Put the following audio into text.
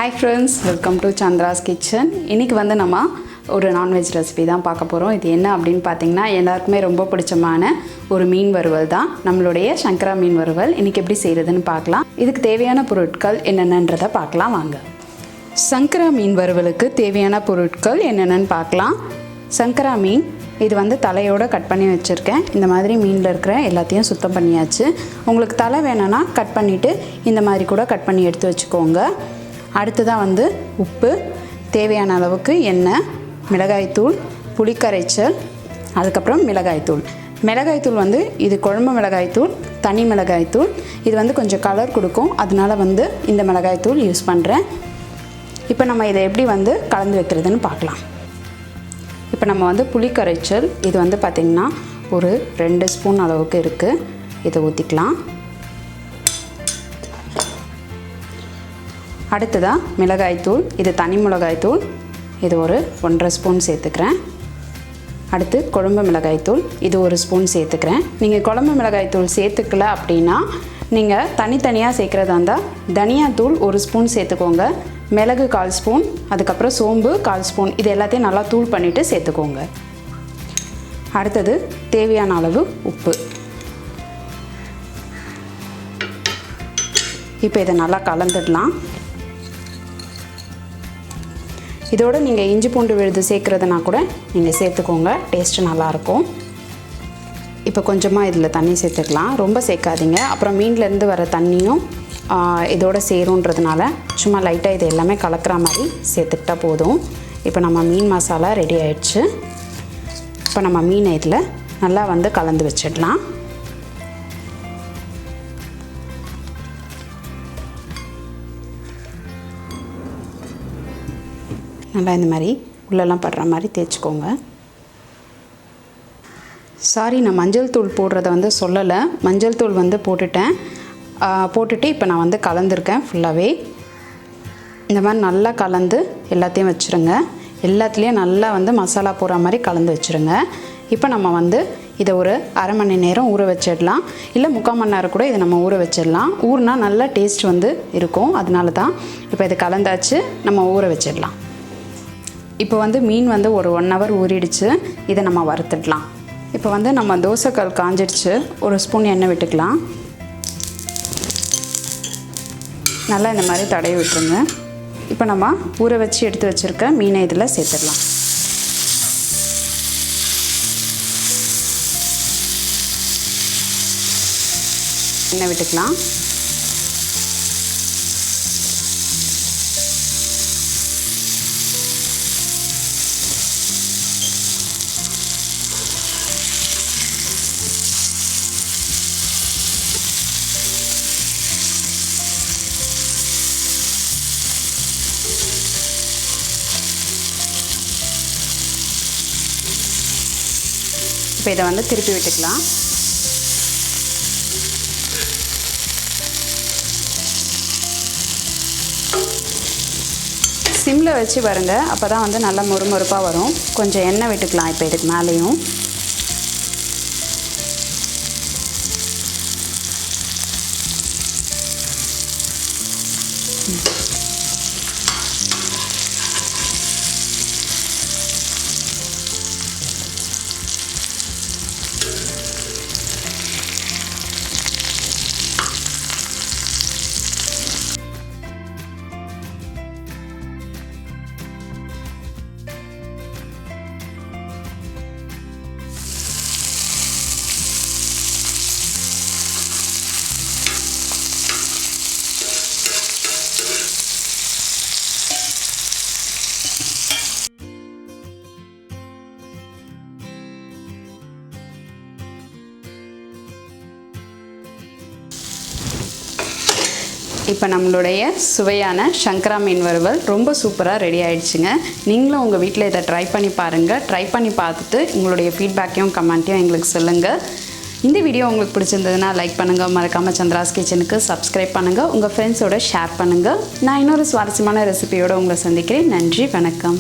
Hi friends, welcome to Chandra's Kitchen. இன்னைக்கு வந்து நம்ம ஒரு நான்வெஜ் ரெசிபி தான் பார்க்க போகிறோம். இது என்ன அப்படின்னு பார்த்தீங்கன்னா எல்லாருக்குமே ரொம்ப பிடிச்சமான ஒரு மீன் வறுவல் தான். நம்மளுடைய சங்கரா மீன் வறுவல் இன்னைக்கு எப்படி செய்கிறதுன்னு பார்க்கலாம். இதுக்கு தேவையான பொருட்கள் என்னென்னன்றதை பார்க்கலாம் வாங்க. சங்கரா மீன் வறுவலுக்கு தேவையான பொருட்கள் என்னென்னு பார்க்கலாம். சங்கரா மீன் இது வந்து தலையோடு கட் பண்ணி வச்சுருக்கேன். இந்த மாதிரி மீனில் இருக்கிற எல்லாத்தையும் சுத்தம் பண்ணியாச்சு. உங்களுக்கு தலை வேணும்னா கட் பண்ணிவிட்டு இந்த மாதிரி கூட கட் பண்ணி எடுத்து வச்சுக்கோங்க. அடுத்ததாக வந்து உப்பு, தேவையான அளவுக்கு எண்ணெய், மிளகாய்த்தூள், புளிக்கரைச்சல், அதுக்கப்புறம் மிளகாய்த்தூள். மிளகாய்த்தூள் வந்து இது குழம்பு மிளகாய்த்தூள், தனி மிளகாய்த்தூள். இது வந்து கொஞ்சம் கலர் கொடுக்கும், அதனால வந்து இந்த மிளகாய்த்தூள் யூஸ் பண்ணுறேன். இப்போ நம்ம இதை எப்படி வந்து கலந்து வைக்கிறதுன்னு பார்க்கலாம். இப்போ நம்ம வந்து புளிக்கரைச்சல் இது வந்து பார்த்திங்கன்னா ஒரு 2 ஸ்பூன் அளவுக்கு இருக்குது. இதை ஊற்றிக்கலாம். அடுத்ததாக மிளகாய்த்தூள், இது தனி மிளகாய்த்தூள், இது ஒரு 1.5 ஸ்பூன் சேர்த்துக்கிறேன். அடுத்து குழம்பு மிளகாய்த்தூள், இது 1 ஸ்பூன் சேர்த்துக்கிறேன். நீங்கள் குழம்பு மிளகாய்த்தூள் சேர்த்துக்கல அப்படின்னா நீங்கள் தனித்தனியாக சேர்க்குறதா இருந்தால் தனியாத்தூள் 1 ஸ்பூன் சேர்த்துக்கோங்க, மிளகு 1/4 ஸ்பூன், அதுக்கப்புறம் சோம்பு 1/4 ஸ்பூன், இது எல்லாத்தையும் நல்லா தூள் பண்ணிவிட்டு சேர்த்துக்கோங்க. அடுத்தது தேவையான அளவு உப்பு. இப்போ இதை நல்லா கலந்துடலாம். இதோடு நீங்கள் இஞ்சி பூண்டு விழுது சேர்க்குறதுனா கூட நீங்கள் சேர்த்துக்கோங்க, டேஸ்ட்டு நல்லாயிருக்கும். இப்போ கொஞ்சமாக இதில் தண்ணி சேர்த்துக்கலாம், ரொம்ப சேர்க்காதீங்க. அப்புறம் மீன்லேருந்து வர தண்ணியும் இதோட சேருன்றதுனால சும்மா லைட்டாக இது எல்லாமே கலக்கிற மாதிரி சேர்த்துக்கிட்டா போதும். இப்போ நம்ம மீன் மசாலா ரெடி ஆயிடுச்சு. இப்போ நம்ம மீனை இதில் நல்லா வந்து கலந்து வச்சிடலாம். நல்லா இந்த மாதிரி உள்ளெல்லாம் படுற மாதிரி தேய்ச்சிக்கோங்க. சாரி, நான் மஞ்சள் தூள் போடுறத வந்து சொல்லலை. மஞ்சள் தூள் வந்து போட்டுட்டு இப்போ நான் வந்து கலந்துருக்கேன் ஃபுல்லாகவே. இந்த மாதிரி நல்லா கலந்து எல்லாத்தையும் வச்சுருங்க. எல்லாத்துலேயும் நல்லா வந்து மசாலா போடுற மாதிரி கலந்து வச்சுருங்க. இப்போ நம்ம வந்து இதை ஒரு 1/2 மணி நேரம் ஊற வச்சிடலாம், இல்லை 3/4 மணி நேரம் கூட இதை நம்ம ஊற வச்சிடலாம். ஊறினா நல்லா டேஸ்ட் வந்து இருக்கும், அதனால தான். இப்போ இது கலந்தாச்சு, நம்ம ஊற வச்சிடலாம். இப்போ வந்து மீன் வந்து ஒரு 1 ஹவர் ஊறிடுச்சு. இதை நம்ம வறுத்துடலாம். இப்போ வந்து நம்ம தோசைக்கல் காஞ்சிடுச்சு. 1 ஸ்பூன் எண்ணெய் விட்டுக்கலாம். நல்லா இந்த மாதிரி தடவி விட்டுருங்க. இப்போ நம்ம ஊற வச்சு எடுத்து வச்சுருக்க மீனை இதில் சேர்த்துடலாம். எண்ணெய் விட்டுக்கலாம். இப்போ இதை வந்து திருப்பி விட்டுக்கலாம். சிம்மில் வச்சு வருங்க, அப்போ தான் வந்து நல்லா மொறுமொறுப்பாக வரும். கொஞ்சம் எண்ணெய் விட்டுக்கலாம் இப்போ இதுக்கு மேலேயும். இப்போ நம்மளுடைய சுவையான சங்கரா மீன் வறுவல் ரொம்ப சூப்பராக ரெடி ஆகிடுச்சுங்க. நீங்களும் உங்கள் வீட்டில் இதை ட்ரை பண்ணி பாருங்கள். ட்ரை பண்ணி பார்த்துட்டு உங்களுடைய ஃபீட்பேக்கையும் கமெண்ட்டையும் எங்களுக்கு சொல்லுங்கள். இந்த வீடியோ உங்களுக்கு பிடிச்சிருந்ததுன்னா லைக் பண்ணுங்கள், மறக்காமல் சந்திராஸ் கிச்சனுக்கு சப்ஸ்கிரைப் பண்ணுங்கள், உங்கள் ஃப்ரெண்ட்ஸோட ஷேர் பண்ணுங்கள். நான் இன்னொரு சுவாரஸ்யமான ரெசிபியோடு உங்களை சந்திக்கிறேன். நன்றி, வணக்கம்.